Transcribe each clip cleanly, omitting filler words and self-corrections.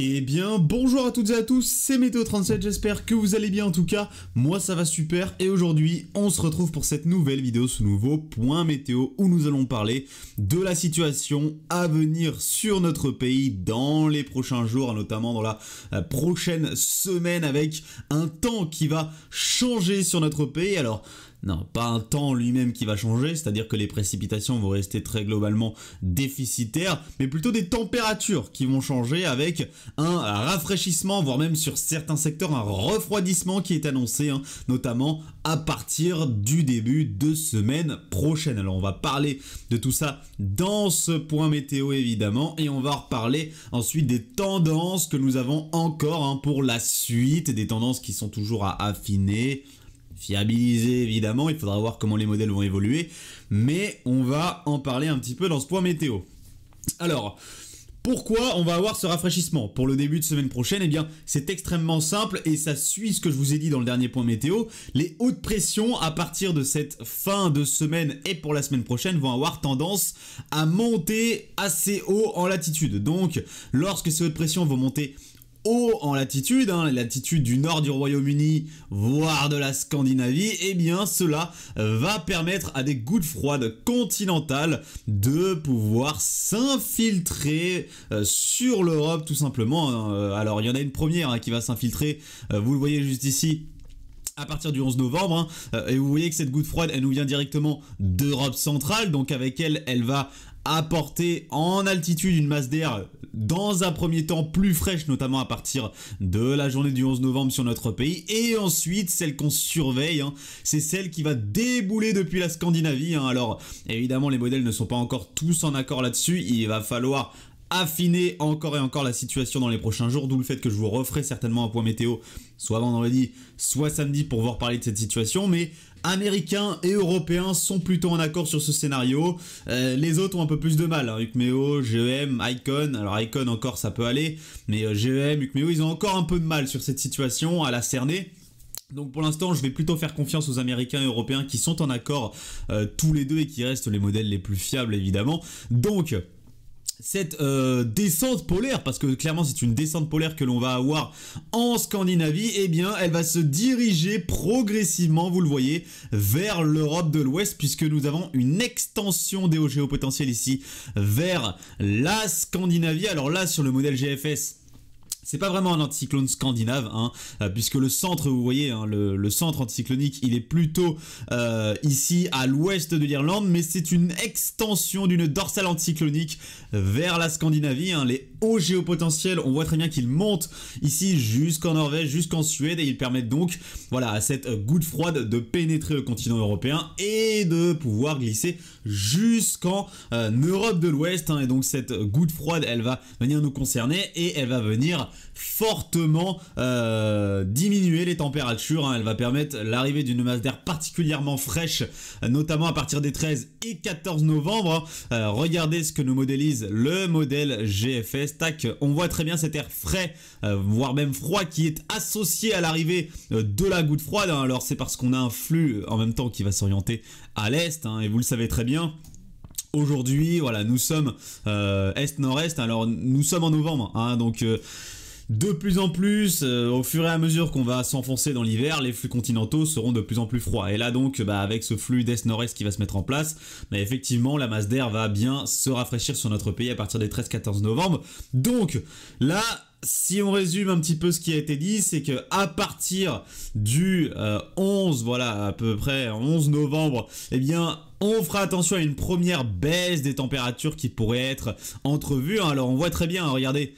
Eh bien, bonjour à toutes et à tous, c'est Météo37, j'espère que vous allez bien en tout cas, moi ça va super et aujourd'hui on se retrouve pour cette nouvelle vidéo, ce nouveau point météo où nous allons parler de la situation à venir sur notre pays dans les prochains jours, notamment dans la prochaine semaine avec un temps qui va changer sur notre pays. Alors, non, pas un temps lui-même qui va changer, c'est-à-dire que les précipitations vont rester très globalement déficitaires, mais plutôt des températures qui vont changer avec un rafraîchissement, voire même sur certains secteurs un refroidissement qui est annoncé, notamment à partir du début de semaine prochaine. Alors on va parler de tout ça dans ce point météo évidemment, et on va reparler ensuite des tendances que nous avons encore pour la suite, des tendances qui sont toujours à affiner, fiabiliser évidemment, il faudra voir comment les modèles vont évoluer, mais on va en parler un petit peu dans ce point météo. Alors, pourquoi on va avoir ce rafraîchissement pour le début de semaine prochaine? Eh bien, c'est extrêmement simple et ça suit ce que je vous ai dit dans le dernier point météo. Les hautes pressions à partir de cette fin de semaine et pour la semaine prochaine vont avoir tendance à monter assez haut en latitude. Donc, lorsque ces hautes pressions vont monter haut en latitude, latitude du nord du Royaume-Uni, voire de la Scandinavie, eh bien cela va permettre à des gouttes froides continentales de pouvoir s'infiltrer sur l'Europe tout simplement. Alors il y en a une première qui va s'infiltrer, vous le voyez juste ici, à partir du 11 novembre, et vous voyez que cette goutte froide, elle nous vient directement d'Europe centrale, donc avec elle, elle va apporter en altitude une masse d'air dans un premier temps plus fraîche, notamment à partir de la journée du 11 novembre sur notre pays, et ensuite celle qu'on surveille, c'est celle qui va débouler depuis la Scandinavie. Alors évidemment les modèles ne sont pas encore tous en accord là-dessus, il va falloir affiner encore et encore la situation dans les prochains jours, d'où le fait que je vous referai certainement un point météo soit vendredi soit samedi pour vous reparler de cette situation. Mais Américains et Européens sont plutôt en accord sur ce scénario, les autres ont un peu plus de mal, Uchmeo, GEM, Icon, alors Icon encore ça peut aller, mais GEM, Uchmeo ils ont encore un peu de mal sur cette situation à la cerner. Donc pour l'instant je vais plutôt faire confiance aux Américains et Européens qui sont en accord tous les deux et qui restent les modèles les plus fiables évidemment. Donc cette descente polaire, parce que clairement c'est une descente polaire que l'on va avoir en Scandinavie, eh bien elle va se diriger progressivement, vous le voyez, vers l'Europe de l'Ouest, puisque nous avons une extension des hauts géopotentiels ici vers la Scandinavie. Alors là sur le modèle GFS, c'est pas vraiment un anticyclone scandinave, puisque le centre, vous voyez, le centre anticyclonique, il est plutôt ici à l'ouest de l'Irlande, mais c'est une extension d'une dorsale anticyclonique vers la Scandinavie. Les hauts géopotentiels, on voit très bien qu'ils montent ici jusqu'en Norvège, jusqu'en Suède, et ils permettent donc, voilà, à cette goutte froide de pénétrer le continent européen et de pouvoir glisser jusqu'en Europe de l'Ouest. Et donc cette goutte froide, elle va venir nous concerner et elle va venir fortement diminuer les températures. Elle va permettre l'arrivée d'une masse d'air particulièrement fraîche, notamment à partir des 13 et 14 novembre. Regardez ce que nous modélise le modèle GFS. Tac, on voit très bien cet air frais, voire même froid, qui est associé à l'arrivée de la goutte froide. Alors c'est parce qu'on a un flux en même temps qui va s'orienter à l'est, et vous le savez très bien. Aujourd'hui, voilà, nous sommes est-nord-est, alors nous sommes en novembre, donc de plus en plus, au fur et à mesure qu'on va s'enfoncer dans l'hiver, les flux continentaux seront de plus en plus froids. Et là donc, avec ce flux d'est-nord-est qui va se mettre en place, effectivement, la masse d'air va bien se rafraîchir sur notre pays à partir des 13-14 novembre. Donc là, si on résume un petit peu ce qui a été dit, c'est que à partir du 11, voilà, à peu près 11 novembre, eh bien, on fera attention à une première baisse des températures qui pourrait être entrevue. Alors on voit très bien, regardez,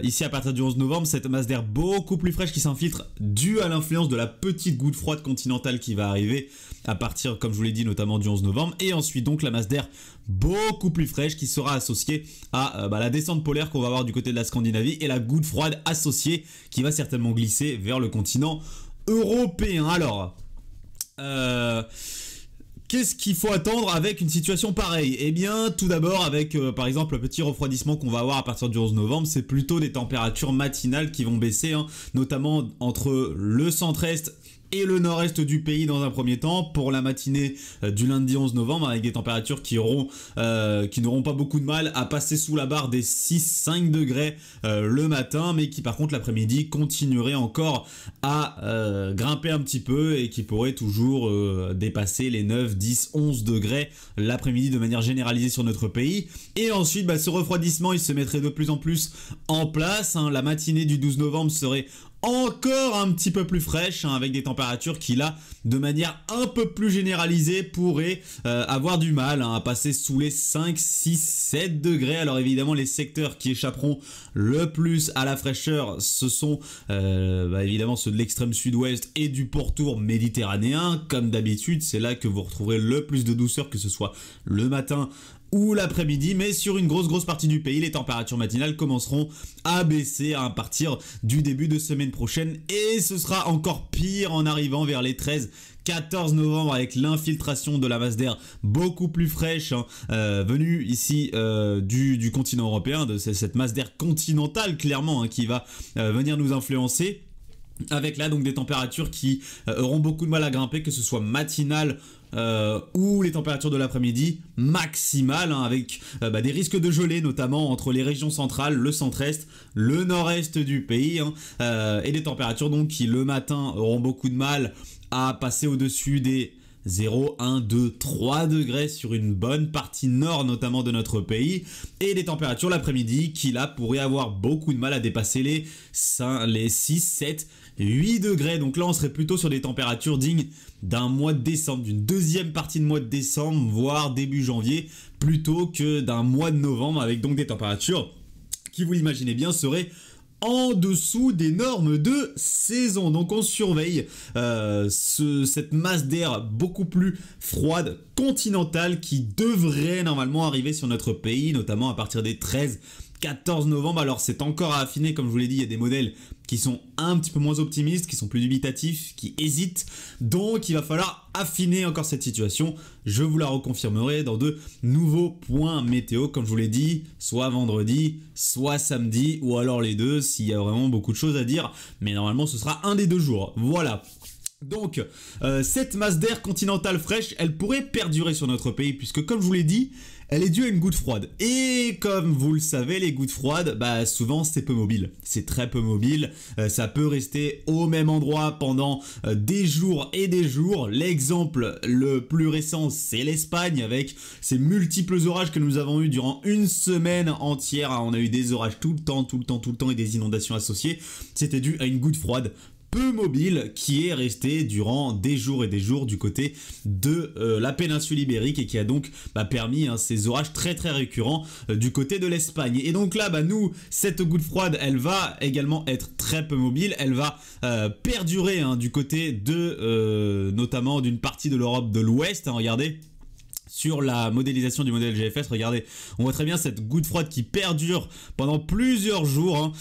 ici à partir du 11 novembre, cette masse d'air beaucoup plus fraîche qui s'infiltre due à l'influence de la petite goutte froide continentale qui va arriver à partir, comme je vous l'ai dit, notamment du 11 novembre. Et ensuite donc la masse d'air beaucoup plus fraîche qui sera associée à la descente polaire qu'on va avoir du côté de la Scandinavie et la goutte froide associée qui va certainement glisser vers le continent européen. Alors, qu'est-ce qu'il faut attendre avec une situation pareille? Eh bien, tout d'abord, avec par exemple le petit refroidissement qu'on va avoir à partir du 11 novembre, c'est plutôt des températures matinales qui vont baisser, notamment entre le centre-est et le nord-est du pays dans un premier temps pour la matinée du lundi 11 novembre avec des températures qui n'auront pas beaucoup de mal à passer sous la barre des 6-5 degrés le matin, mais qui par contre l'après-midi continueraient encore à grimper un petit peu et qui pourraient toujours dépasser les 9, 10, 11 degrés l'après-midi de manière généralisée sur notre pays. Et ensuite ce refroidissement il se mettrait de plus en plus en place, hein. La matinée du 12 novembre serait encore un petit peu plus fraîche, hein, avec des températures qui là, de manière un peu plus généralisée, pourraient avoir du mal, hein, à passer sous les 5, 6, 7 degrés. Alors évidemment les secteurs qui échapperont le plus à la fraîcheur, ce sont évidemment ceux de l'extrême sud-ouest et du pourtour méditerranéen. Comme d'habitude, c'est là que vous retrouverez le plus de douceur, que ce soit le matin ou l'après-midi, mais sur une grosse partie du pays, les températures matinales commenceront à baisser à partir du début de semaine prochaine, et ce sera encore pire en arrivant vers les 13-14 novembre avec l'infiltration de la masse d'air beaucoup plus fraîche, hein, venue ici du continent européen, de cette masse d'air continentale clairement, hein, qui va venir nous influencer. Avec là donc des températures qui auront beaucoup de mal à grimper, que ce soit matinale ou les températures de l'après-midi maximales, hein, avec des risques de gelée notamment entre les régions centrales, le centre-est, le nord-est du pays, hein, et des températures donc qui le matin auront beaucoup de mal à passer au-dessus des 0, 1, 2, 3 degrés sur une bonne partie nord notamment de notre pays, et des températures l'après-midi qui là pourraient avoir beaucoup de mal à dépasser les 6, 7, 8 degrés. Donc là on serait plutôt sur des températures dignes d'un mois de décembre, d'une deuxième partie de mois de décembre, voire début janvier, plutôt que d'un mois de novembre, avec donc des températures qui, vous l'imaginez bien, seraient en dessous des normes de saison. Donc on surveille cette masse d'air beaucoup plus froide continentale qui devrait normalement arriver sur notre pays, notamment à partir des 13-14 novembre. Alors c'est encore à affiner, comme je vous l'ai dit, il y a des modèles qui sont un petit peu moins optimistes, qui sont plus dubitatifs, qui hésitent. Donc il va falloir affiner encore cette situation. Je vous la reconfirmerai dans de nouveaux points météo, comme je vous l'ai dit, soit vendredi, soit samedi, ou alors les deux, s'il y a vraiment beaucoup de choses à dire. Mais normalement ce sera un des 2 jours. Voilà. Donc, cette masse d'air continentale fraîche, elle pourrait perdurer sur notre pays, puisque comme je vous l'ai dit, elle est due à une goutte froide. Et comme vous le savez, les gouttes froides, souvent c'est peu mobile. C'est très peu mobile. Ça peut rester au même endroit pendant des jours et des jours. L'exemple le plus récent, c'est l'Espagne, avec ces multiples orages que nous avons eu durant une semaine entière. On a eu des orages tout le temps et des inondations associées. C'était dû à une goutte froide peu mobile qui est resté durant des jours et des jours du côté de la péninsule ibérique, et qui a donc permis ces orages très récurrents du côté de l'Espagne. Et donc là nous, cette goutte froide, elle va également être très peu mobile, elle va perdurer du côté de notamment d'une partie de l'Europe de l'Ouest, regardez. Sur la modélisation du modèle GFS, regardez, on voit très bien cette goutte froide qui perdure pendant plusieurs jours,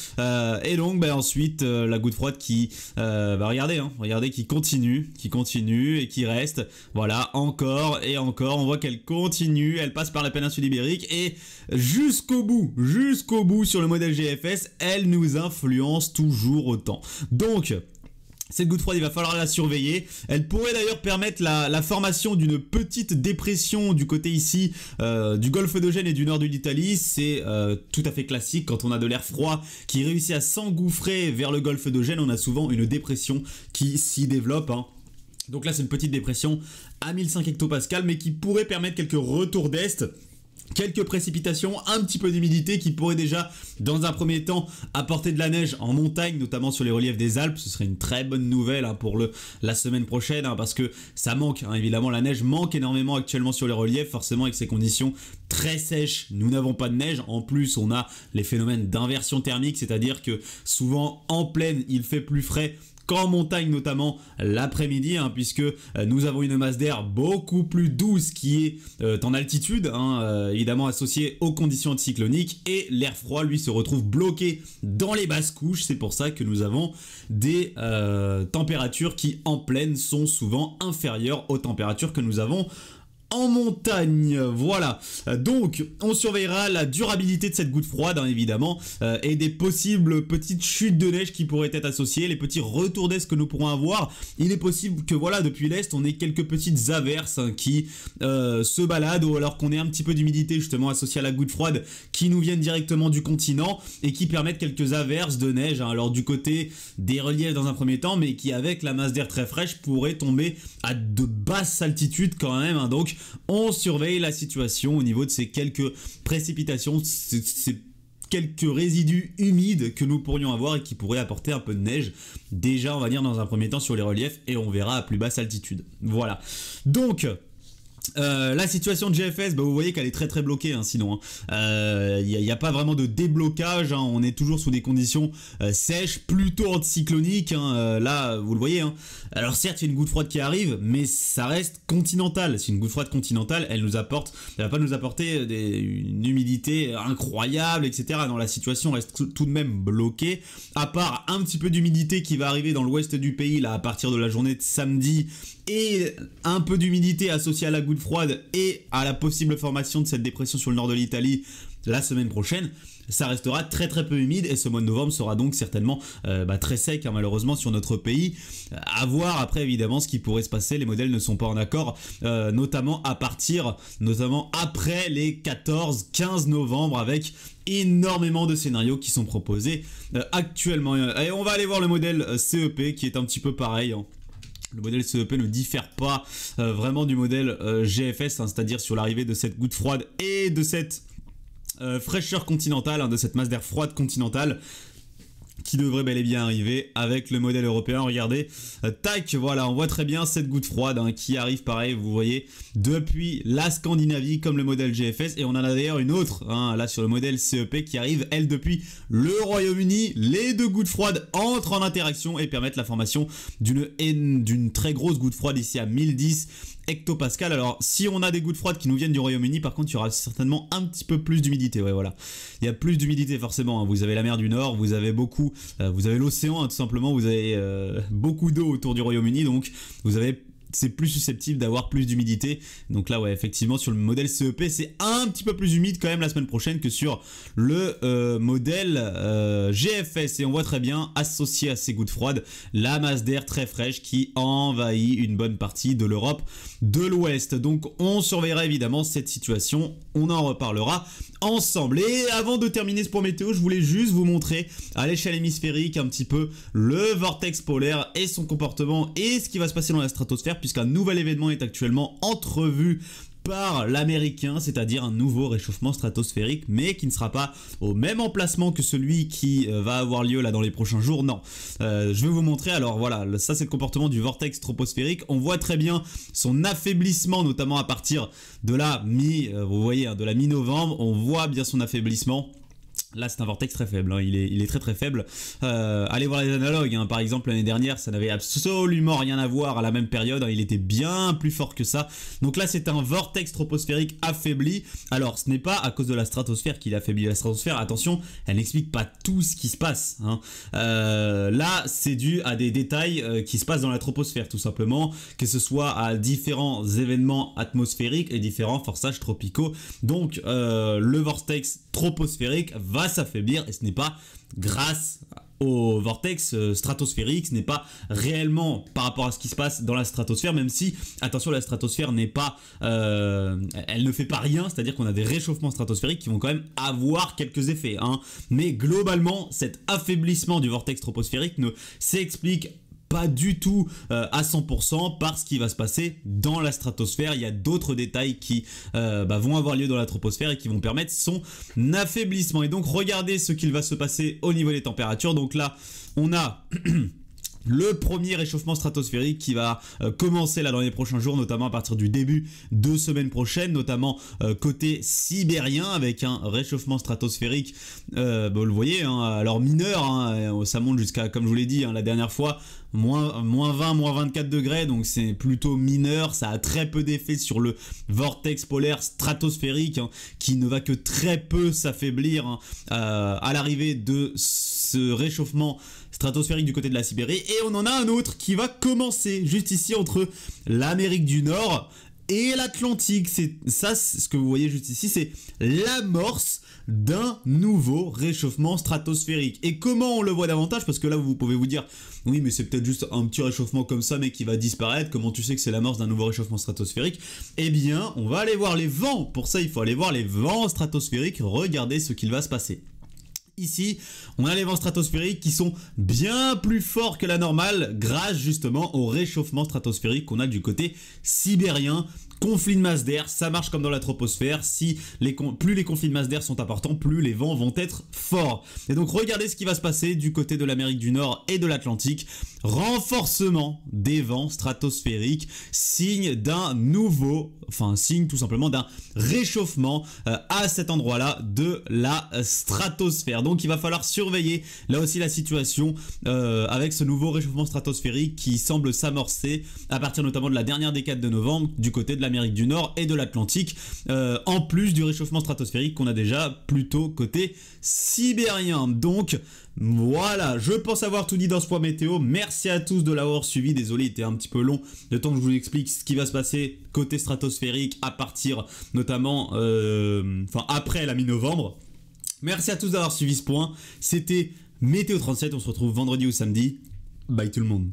et donc ensuite la goutte froide qui, regardez, qui continue et qui reste, voilà, encore et encore. On voit qu'elle continue, elle passe par la péninsule ibérique et jusqu'au bout sur le modèle GFS, elle nous influence toujours autant. Donc cette goutte froide, il va falloir la surveiller. Elle pourrait d'ailleurs permettre la formation d'une petite dépression du côté ici du golfe de Gênes et du nord de l'Italie. C'est tout à fait classique. Quand on a de l'air froid qui réussit à s'engouffrer vers le golfe de Gênes, on a souvent une dépression qui s'y développe. Donc là, c'est une petite dépression à 1005 hectopascales, mais qui pourrait permettre quelques retours d'est. Quelques précipitations, un petit peu d'humidité qui pourrait déjà, dans un premier temps, apporter de la neige en montagne, notamment sur les reliefs des Alpes. Ce serait une très bonne nouvelle pour la semaine prochaine, parce que ça manque, évidemment, la neige manque énormément actuellement sur les reliefs, forcément avec ces conditions très sèches, nous n'avons pas de neige. En plus, on a les phénomènes d'inversion thermique, c'est-à-dire que souvent en plaine, il fait plus frais qu'en montagne, notamment l'après-midi, puisque nous avons une masse d'air beaucoup plus douce qui est en altitude, évidemment associée aux conditions anticycloniques, et l'air froid lui se retrouve bloqué dans les basses couches. C'est pour ça que nous avons des températures qui en plaine sont souvent inférieures aux températures que nous avons en montagne. Voilà, donc on surveillera la durabilité de cette goutte froide, hein, évidemment, et des possibles petites chutes de neige qui pourraient être associées, les petits retours d'est que nous pourrons avoir. Il est possible que voilà, depuis l'est, on ait quelques petites averses, hein, qui se baladent, ou alors qu'on ait un petit peu d'humidité justement associée à la goutte froide qui nous viennent directement du continent et qui permettent quelques averses de neige, hein, alors du côté des reliefs dans un premier temps, mais qui avec la masse d'air très fraîche pourraient tomber à de basses altitudes quand même, hein. Donc on surveille la situation au niveau de ces quelques précipitations, ces quelques résidus humides que nous pourrions avoir et qui pourraient apporter un peu de neige, déjà on va dire dans un premier temps sur les reliefs, et on verra à plus basse altitude. Voilà, donc la situation de GFS, bah vous voyez qu'elle est très bloquée, hein, sinon il n'y a pas vraiment de déblocage, hein, on est toujours sous des conditions sèches, plutôt anticycloniques, hein, là vous le voyez, hein. Alors certes il y a une goutte froide qui arrive, mais ça reste continental. C'est une goutte froide continentale, elle va pas nous apporter une humidité incroyable, etc. Non, la situation reste tout de même bloquée, à part un petit peu d'humidité qui va arriver dans l'ouest du pays là à partir de la journée de samedi, et un peu d'humidité associée à la goutte froide et à la possible formation de cette dépression sur le nord de l'Italie la semaine prochaine. Ça restera très peu humide, et ce mois de novembre sera donc certainement très sec, hein, malheureusement sur notre pays. À voir après évidemment ce qui pourrait se passer, les modèles ne sont pas en accord, notamment après les 14-15 novembre, avec énormément de scénarios qui sont proposés actuellement. Et on va aller voir le modèle CEP qui est un petit peu pareil, hein. Le modèle CEP ne diffère pas vraiment du modèle GFS, hein, c'est-à-dire sur l'arrivée de cette goutte froide et de cette fraîcheur continentale, hein, de cette masse d'air froide continentale qui devrait bel et bien arriver avec le modèle européen. Regardez, tac, voilà, on voit très bien cette goutte froide, hein, qui arrive pareil, vous voyez, depuis la Scandinavie comme le modèle GFS, et on en a d'ailleurs une autre, hein, là sur le modèle CEP qui arrive, elle, depuis le Royaume-Uni. Les deux gouttes froides entrent en interaction et permettent la formation d'une très grosse goutte froide ici à 1010 hectopascal. Alors si on a des gouttes froides qui nous viennent du Royaume-Uni, par contre il y aura certainement un petit peu plus d'humidité, ouais voilà, il y a plus d'humidité forcément, hein. Vous avez la mer du Nord, vous avez vous avez l'océan, hein, tout simplement, vous avez beaucoup d'eau autour du Royaume-Uni, donc c'est plus susceptible d'avoir plus d'humidité. Donc là, ouais, effectivement, sur le modèle CEP, c'est un petit peu plus humide quand même la semaine prochaine que sur le modèle GFS. Et on voit très bien, associé à ces gouttes froides, la masse d'air très fraîche qui envahit une bonne partie de l'Europe de l'Ouest. Donc on surveillera évidemment cette situation, on en reparlera ensemble. Et avant de terminer ce point météo, je voulais juste vous montrer à l'échelle hémisphérique un petit peu le vortex polaire et son comportement et ce qui va se passer dans la stratosphère, puisqu'un nouvel événement est actuellement entrevu par l'américain, c'est-à-dire un nouveau réchauffement stratosphérique, mais qui ne sera pas au même emplacement que celui qui va avoir lieu là dans les prochains jours. Non, je vais vous montrer. Alors voilà, ça c'est le comportement du vortex troposphérique. On voit très bien son affaiblissement, notamment à partir de la vous voyez, hein, de la mi-novembre, on voit bien son affaiblissement. Là c'est un vortex très faible, hein. Il est très faible. Allez voir les analogues, hein. Par exemple l'année dernière ça n'avait absolument rien à voir à la même période, hein. Il était bien plus fort que ça. Donc là c'est un vortex troposphérique affaibli. Alors ce n'est pas à cause de la stratosphère qu'il affaiblit la stratosphère, attention, elle n'explique pas tout ce qui se passe, hein. Là c'est dû à des détails qui se passent dans la troposphère tout simplement, que ce soit à différents événements atmosphériques et différents forçages tropicaux. Donc le vortex troposphérique va s'affaiblir, et ce n'est pas grâce au vortex stratosphérique, ce n'est pas réellement par rapport à ce qui se passe dans la stratosphère, même si, attention, la stratosphère n'est pas, elle ne fait pas rien, c'est-à-dire qu'on a des réchauffements stratosphériques qui vont quand même avoir quelques effets, hein. Mais globalement, cet affaiblissement du vortex troposphérique ne s'explique pas du tout à 100% par ce qui va se passer dans la stratosphère. Il y a d'autres détails qui vont avoir lieu dans la troposphère et qui vont permettre son affaiblissement. Et donc regardez ce qu'il va se passer au niveau des températures. Donc là on a le premier réchauffement stratosphérique qui va commencer là dans les prochains jours, notamment à partir du début de semaine prochaine, notamment côté sibérien, avec un réchauffement stratosphérique, vous le voyez, hein, alors mineur, hein, ça monte jusqu'à, comme je vous l'ai dit, hein, la dernière fois, moins 20, moins 24 degrés, donc c'est plutôt mineur, ça a très peu d'effet sur le vortex polaire stratosphérique, hein, qui ne va que très peu s'affaiblir, hein, à l'arrivée de ce réchauffement stratosphérique du côté de la Sibérie. Et on en a un autre qui va commencer juste ici entre l'Amérique du Nord et l'Atlantique. C'est ça, ce que vous voyez juste ici, c'est l'amorce d'un nouveau réchauffement stratosphérique. Et comment on le voit davantage? Parce que là, vous pouvez vous dire, oui, mais c'est peut-être juste un petit réchauffement comme ça, mais qui va disparaître. Comment tu sais que c'est l'amorce d'un nouveau réchauffement stratosphérique? Eh bien, on va aller voir les vents. Pour ça, il faut aller voir les vents stratosphériques. Regardez ce qu'il va se passer. Ici, on a les vents stratosphériques qui sont bien plus forts que la normale grâce justement au réchauffement stratosphérique qu'on a du côté sibérien. Conflit de masse d'air, ça marche comme dans la troposphère. Plus les conflits de masse d'air sont importants, plus les vents vont être forts. Et donc regardez ce qui va se passer du côté de l'Amérique du Nord et de l'Atlantique. Renforcement des vents stratosphériques, signe tout simplement d'un réchauffement à cet endroit-là de la stratosphère. Donc il va falloir surveiller là aussi la situation avec ce nouveau réchauffement stratosphérique qui semble s'amorcer à partir notamment de la dernière décade de novembre du côté de l'Amérique du Nord et de l'Atlantique, en plus du réchauffement stratosphérique qu'on a déjà plutôt côté sibérien. Donc voilà, je pense avoir tout dit dans ce point météo. Merci à tous de l'avoir suivi. Désolé, il était un petit peu long le temps que je vous explique ce qui va se passer côté stratosphérique à partir notamment après la mi-novembre. Merci à tous d'avoir suivi ce point. C'était Météo 37, on se retrouve vendredi ou samedi. Bye tout le monde.